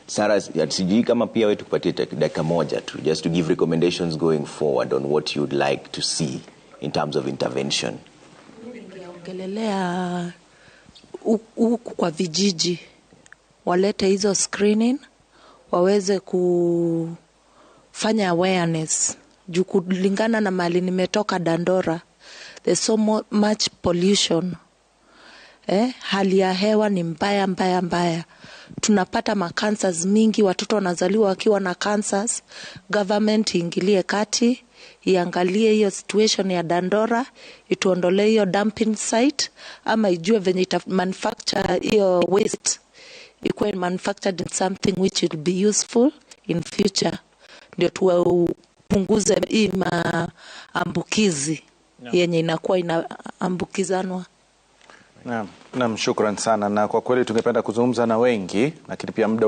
Sara, sijui kama pia wewe tukupatie dakika moja tu just to give recommendations going forward on what you'd like to see in terms of intervention. Ningeongelelea huku kwa vijiji walete hizo screening, waweze kufanya awareness juu kulingana na mali nimetoka Dandora, there's so much pollution. Hali ya hewa ni mbaya. Tunapata makansas mingi, watoto wanazaliwa wakiwa na cancers. Government iingilie kati, iangalie hiyo situation ya Dandora, ituondolee hiyo dumping site, ama ijue venye ita manufacture hiyo waste, ikuwe manufactured in something which will be useful in future, ndio tupunguze hii maambukizi yenye inakuwa inaambukizanwa. Naam, shukran sana, na kwa kweli tungependa kuzungumza na wengi, lakini pia muda